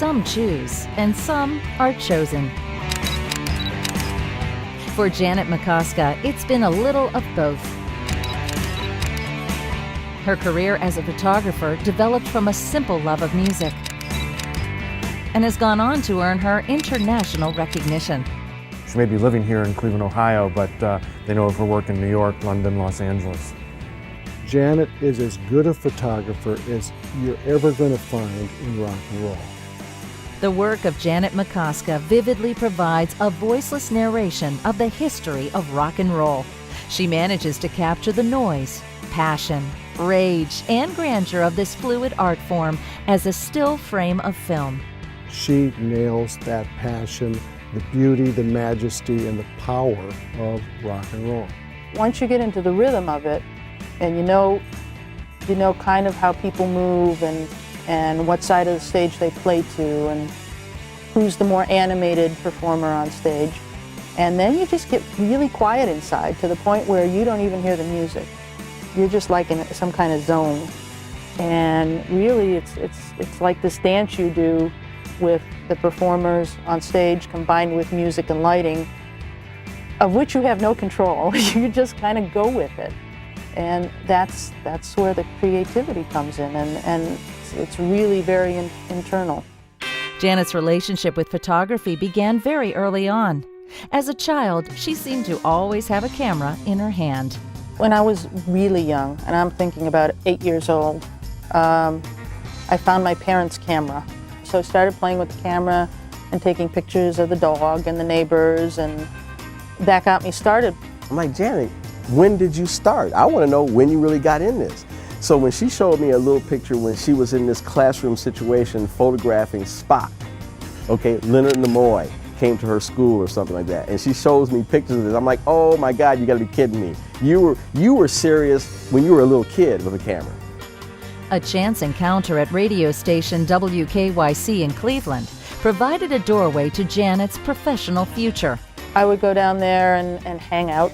some choose and some are chosen. For Janet Macoska, it's been a little of both. Her career as a photographer developed from a simple love of music and has gone on to earn her international recognition. She may be living here in Cleveland, Ohio, but they know of her work in New York, London, Los Angeles. Janet is as good a photographer as you're ever going to find in rock and roll. The work of Janet Macoska vividly provides a voiceless narration of the history of rock and roll. She manages to capture the noise, passion, rage, and grandeur of this fluid art form as a still frame of film. She nails that passion, the beauty, the majesty, and the power of rock and roll. Once you get into the rhythm of it, and you know kind of how people move and what side of the stage they play to and who's the more animated performer on stage. And then you just get really quiet inside to the point where you don't even hear the music. You're just like in some kind of zone. And really it's like this dance you do with the performers on stage combined with music and lighting, of which you have no control. You just kind of go with it. And that's where the creativity comes in, and it's really very internal. Janet's relationship with photography began very early on. As a child, she seemed to always have a camera in her hand. When I was really young, and I'm thinking about 8 years old, I found my parents' camera. So I started playing with the camera and taking pictures of the dog and the neighbors, and that got me started. I'm like, Janet, when did you start? I want to know when you really got in this. So when she showed me a little picture when she was in this classroom situation photographing Spock, okay, Leonard Nimoy came to her school or something like that, and she shows me pictures of this. I'm like, oh my God, you gotta be kidding me. You were serious when you were a little kid with a camera. A chance encounter at radio station WKYC in Cleveland provided a doorway to Janet's professional future. I would go down there and hang out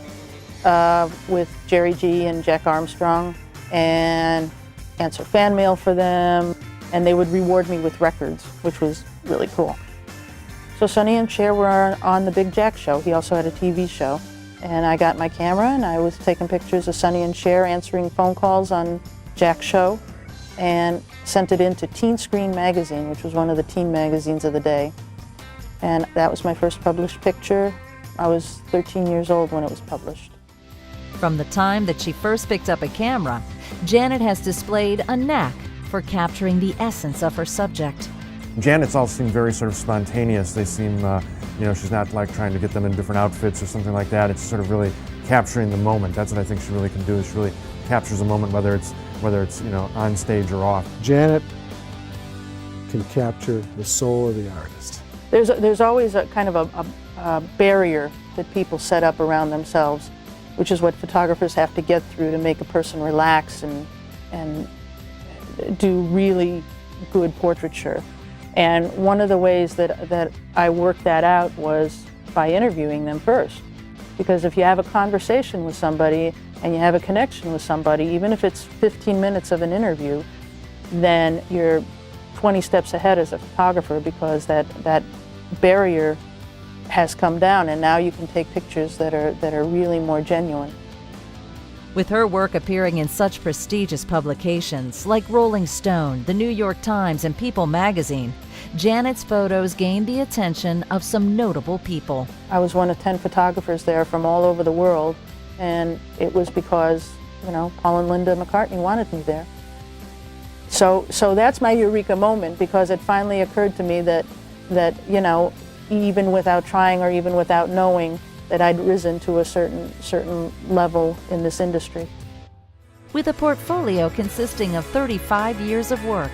with Jerry G and Jack Armstrong and answer fan mail for them, and they would reward me with records, which was really cool. So Sonny and Cher were on the Big Jack show. He also had a TV show, and I got my camera and I was taking pictures of Sonny and Cher answering phone calls on Jack's show and sent it into Teen Screen magazine, which was one of the teen magazines of the day. And that was my first published picture. I was 13 years old when it was published. From the time that she first picked up a camera, Janet has displayed a knack for capturing the essence of her subject. Janet's all seem very sort of spontaneous. They seem, she's not like trying to get them in different outfits or something like that. It's sort of really capturing the moment. That's what I think she really can do, is she really captures a moment, whether it's on stage or off. Janet can capture the soul of the artist. There's always a kind of a barrier that people set up around themselves, which is what photographers have to get through to make a person relax and do really good portraiture. And one of the ways that I worked that out was by interviewing them first. Because if you have a conversation with somebody and you have a connection with somebody, even if it's 15 minutes of an interview, then you're 20 steps ahead as a photographer, because that barrier has come down, and now you can take pictures that are really more genuine. With her work appearing in such prestigious publications like Rolling Stone, the New York Times, and People magazine, Janet's photos gained the attention of some notable people. I was one of 10 photographers there from all over the world, and it was because, Paul and Linda McCartney wanted me there. So that's my eureka moment, because it finally occurred to me that even without trying or even without knowing, that I'd risen to a certain level in this industry. With a portfolio consisting of 35 years of work,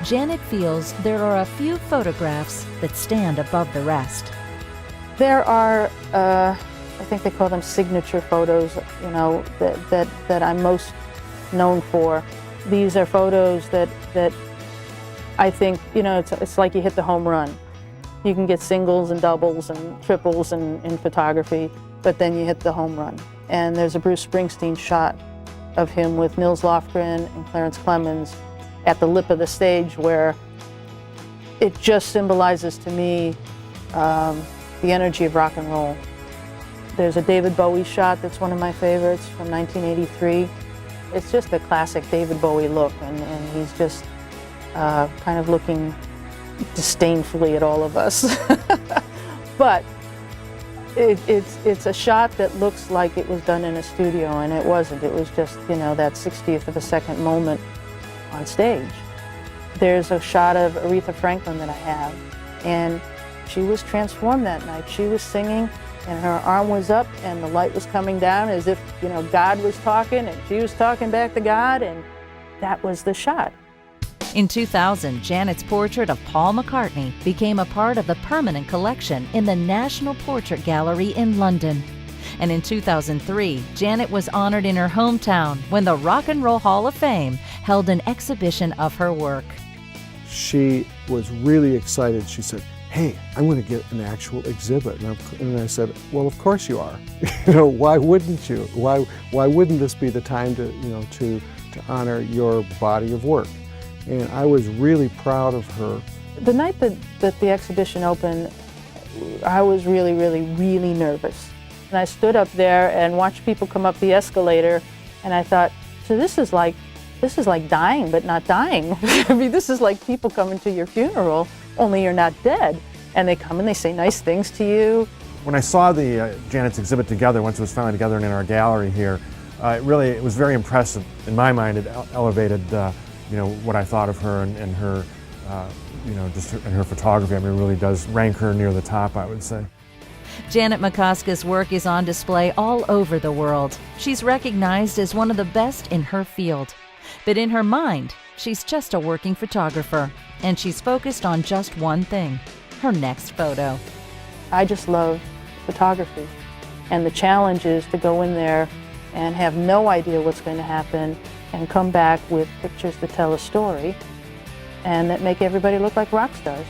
Janet feels there are a few photographs that stand above the rest. There are, I think they call them signature photos, that I'm most known for. These are photos that I think, it's like you hit the home run. You can get singles and doubles and triples in photography, but then you hit the home run. And there's a Bruce Springsteen shot of him with Nils Lofgren and Clarence Clemens at the lip of the stage, where it just symbolizes to me the energy of rock and roll. There's a David Bowie shot that's one of my favorites from 1983. It's just a classic David Bowie look, and he's just kind of looking disdainfully at all of us. But it's a shot that looks like it was done in a studio, and it wasn't. It was just, you know, that 60th of a second moment on stage. There's a shot of Aretha Franklin that I have, and she was transformed that night. She was singing, and her arm was up, and the light was coming down as if, you know, God was talking, and she was talking back to God, and that was the shot. In 2000, Janet's portrait of Paul McCartney became a part of the permanent collection in the National Portrait Gallery in London. And in 2003, Janet was honored in her hometown when the Rock and Roll Hall of Fame held an exhibition of her work. She was really excited. She said, "Hey, I'm going to get an actual exhibit." And I said, "Well, of course you are. You know, why wouldn't you? Why wouldn't this be the time to, you know, to honor your body of work?" And I was really proud of her. The night that the exhibition opened, I was really, really, really nervous. And I stood up there and watched people come up the escalator, and I thought, so this is like dying, but not dying. I mean, this is like people coming to your funeral, only you're not dead. And they come and they say nice things to you. When I saw the Janet's exhibit together, once it was finally together and in our gallery here, it was very impressive. In my mind, it elevated you know, what I thought of her and her, you know, just in her photography. I mean, it really does rank her near the top, I would say. Janet Macoska's work is on display all over the world. She's recognized as one of the best in her field. But in her mind, she's just a working photographer, and she's focused on just one thing, her next photo. I just love photography, and the challenge is to go in there and have no idea what's going to happen and come back with pictures that tell a story and that make everybody look like rock stars.